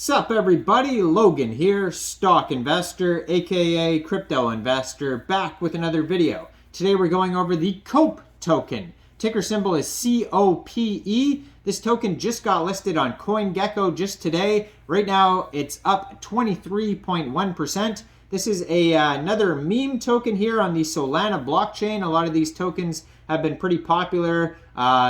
Sup everybody, Logan here, stock investor, aka crypto investor, back with another video. Today we're going over the COPE token. Ticker symbol is COPE. This token just got listed on CoinGecko just today. Right now it's up 23.1%. This is another meme token here on the Solana blockchain. A lot of these tokens have been pretty popular,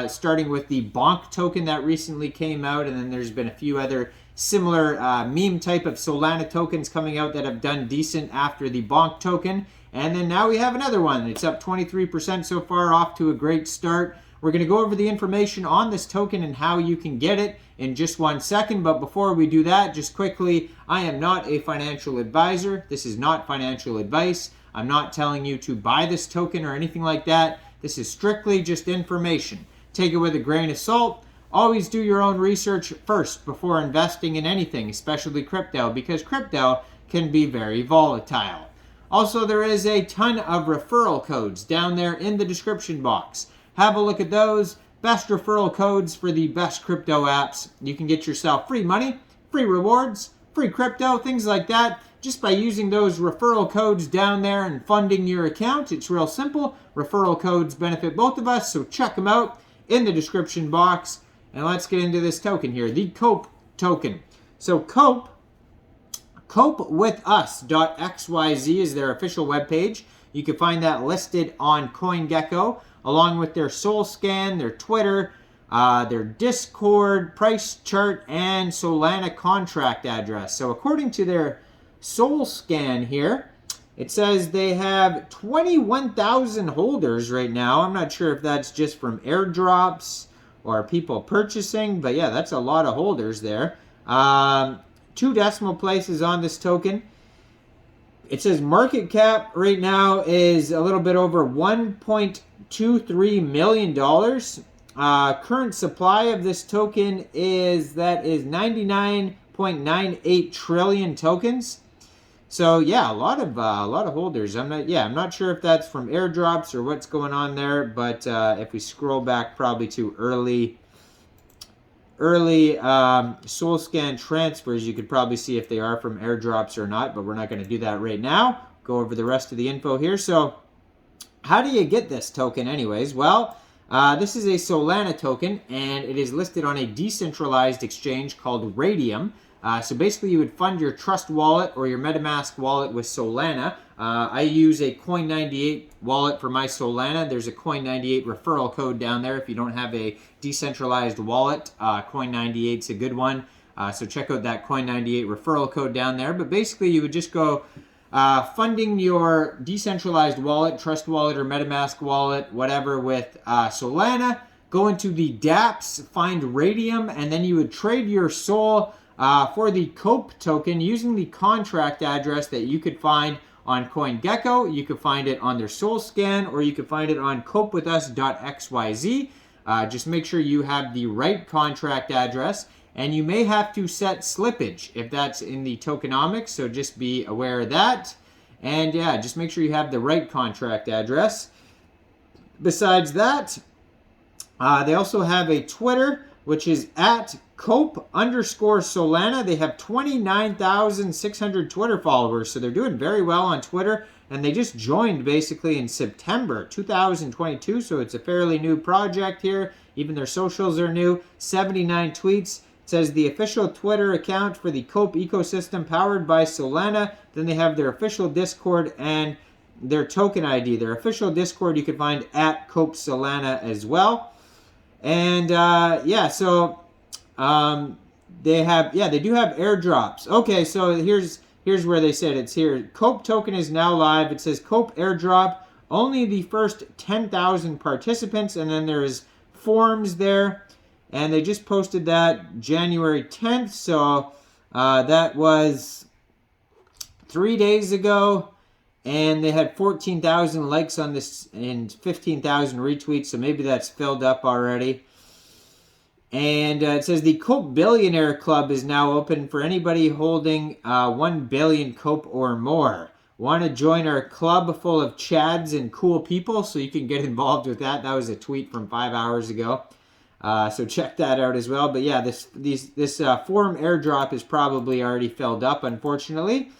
starting with the Bonk token that recently came out, and then there's been a few other similar meme type of Solana tokens coming out that have done decent after the Bonk token. And then now we have another one. It's up 23% so far, off to a great start. We're going to go over the information on this token and how you can get it in just 1 second. But before we do that, just quickly, I am not a financial advisor. This is not financial advice. I'm not telling you to buy this token or anything like that. This is strictly just information. Take it with a grain of salt. Always do your own research first before investing in anything, especially crypto, because crypto can be very volatile. Also, there is a ton of referral codes down there in the description box. Have a look at those. Best referral codes for the best crypto apps. You can get yourself free money, free rewards, free crypto, things like that, just by using those referral codes down there and funding your account. It's real simple. Referral codes benefit both of us, so check them out in the description box. And let's get into this token here, the COPE token. So COPE, copewithus.xyz is their official webpage. You can find that listed on CoinGecko, along with their SolScan, their Twitter, their Discord, price chart, and Solana contract address. So according to their SolScan here, it says they have 21,000 holders right now. I'm not sure if that's just from airdrops or people purchasing, but yeah, that's a lot of holders there. 2 decimal places on this token. It says market cap right now is a little bit over $1.23 million. Current supply of this token is 99.98 trillion tokens. So yeah, a lot of holders. I'm not sure if that's from airdrops or what's going on there, but if we scroll back probably to early SolScan transfers, you could probably see if they are from airdrops or not, but we're not going to do that right now. Go over the rest of the info here. So how do you get this token anyways? Well, this is a Solana token, and it is listed on a decentralized exchange called Raydium. So basically, you would fund your Trust wallet or your MetaMask wallet with Solana. I use a Coin98 wallet for my Solana. There's a Coin98 referral code down there if you don't have a decentralized wallet. Coin98's a good one. So check out that Coin98 referral code down there. But basically, you would just go funding your decentralized wallet, Trust wallet or MetaMask wallet, whatever, with Solana. Go into the dApps, find Raydium, and then you would trade your SOL for the COPE token using the contract address that you could find on CoinGecko. You could find it on their SolScan, or you could find it on copewithus.xyz. Just make sure you have the right contract address, and you may have to set slippage if that's in the tokenomics, so just be aware of that. And yeah, just make sure you have the right contract address. Besides that, they also have a Twitter, which is at Cope_Solana. They have 29,600 Twitter followers, so they're doing very well on Twitter, and they just joined basically in September 2022, so it's a fairly new project here. Even their socials are new. 79 tweets. It says the official Twitter account for the Cope ecosystem powered by Solana. Then they have their official Discord and their token ID. Their official Discord you can find at Cope Solana as well. And they do have airdrops. Okay, so here's where they said it's here. COPE token is now live. It says COPE airdrop, only the first 10,000 participants, and then there's forms there, and they just posted that January 10th, so that was 3 days ago, and they had 14,000 likes on this and 15,000 retweets, so maybe that's filled up already. And it says the COPE Billionaire Club is now open for anybody holding 1 billion COPE or more. Want to join our club full of chads and cool people so you can get involved with that? That was a tweet from 5 hours ago. So check that out as well. But yeah, this forum airdrop is probably already filled up, unfortunately.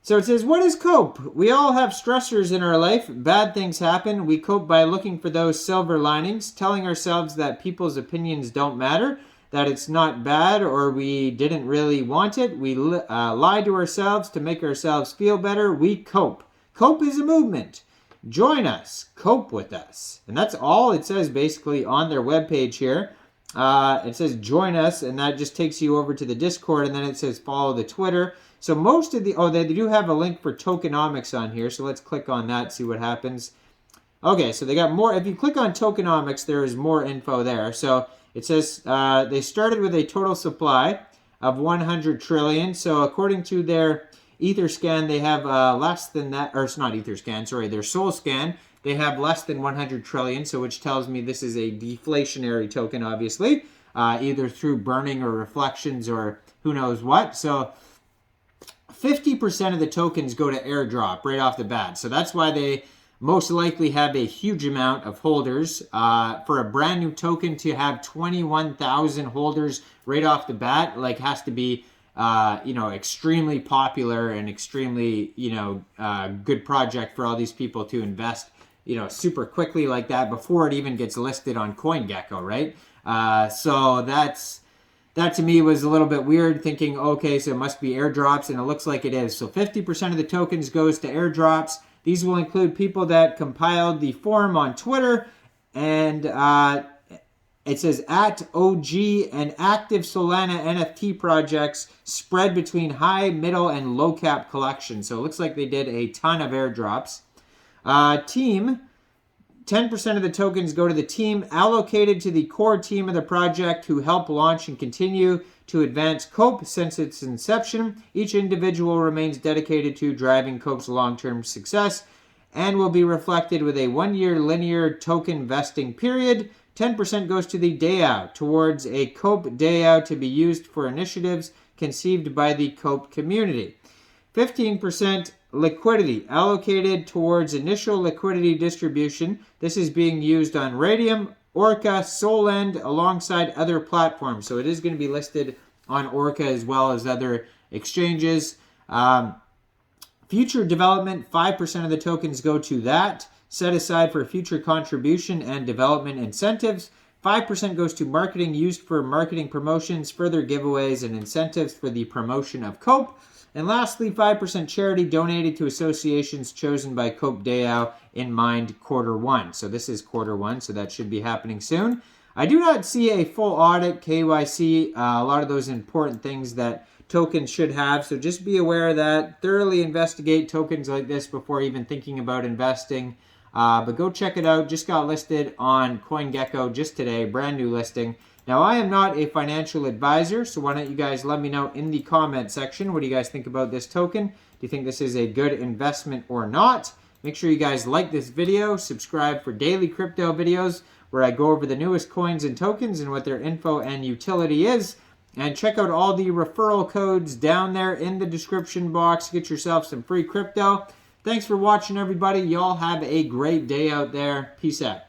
So it says, what is cope? We all have stressors in our life. Bad things happen. We cope by looking for those silver linings, telling ourselves that people's opinions don't matter, that it's not bad, or we didn't really want it. We lie to ourselves to make ourselves feel better. We cope. Cope is a movement. Join us. Cope with us. And that's all it says basically on their webpage here. It says join us, and that just takes you over to the Discord, and then it says follow the Twitter. So most of the, they do have a link for tokenomics on here, so let's click on that, see what happens. Okay, so they got more. If you click on tokenomics, there is more info there. So it says they started with a total supply of 100 trillion. So according to their Etherscan, they have less than that, or it's not Etherscan, sorry, their Solscan, they have less than 100 trillion, so which tells me this is a deflationary token, obviously, either through burning or reflections or who knows what. So 50% of the tokens go to airdrop right off the bat. So that's why they most likely have a huge amount of holders. For a brand new token to have 21,000 holders right off the bat, like, has to be, extremely popular and extremely, good project for all these people to invest, super quickly like that before it even gets listed on CoinGecko, right? So that to me was a little bit weird, thinking, okay, so it must be airdrops, and it looks like it is. So 50% of the tokens goes to airdrops. These will include people that compiled the forum on Twitter, and it says at OG and active Solana NFT projects spread between high, middle, and low cap collections. So it looks like they did a ton of airdrops. Team. 10% of the tokens go to the team allocated to the core team of the project who help launch and continue to advance COPE since its inception. Each individual remains dedicated to driving COPE's long-term success and will be reflected with a 1-year linear token vesting period. 10% goes to the DAO towards a COPE DAO to be used for initiatives conceived by the COPE community. 15% liquidity allocated towards initial liquidity distribution. This is being used on Raydium, Orca, Solend, alongside other platforms. So it is going to be listed on Orca as well as other exchanges. Future development, 5% of the tokens go to that, set aside for future contribution and development incentives. 5% goes to marketing used for marketing promotions, further giveaways, and incentives for the promotion of COPE. And lastly, 5% charity donated to associations chosen by COPE DAO in mind Q1. So this is Q1, so that should be happening soon. I do not see a full audit, KYC, a lot of those important things that tokens should have. So just be aware of that. Thoroughly investigate tokens like this before even thinking about investing. But go check it out. Just got listed on CoinGecko just today, brand new listing. Now, I am not a financial advisor, so why don't you guys let me know in the comment section. What do you guys think about this token? Do you think this is a good investment or not? Make sure you guys like this video, subscribe for daily crypto videos where I go over the newest coins and tokens and what their info and utility is. And check out all the referral codes down there in the description box. Get yourself some free crypto. Thanks for watching, everybody. Y'all have a great day out there. Peace out.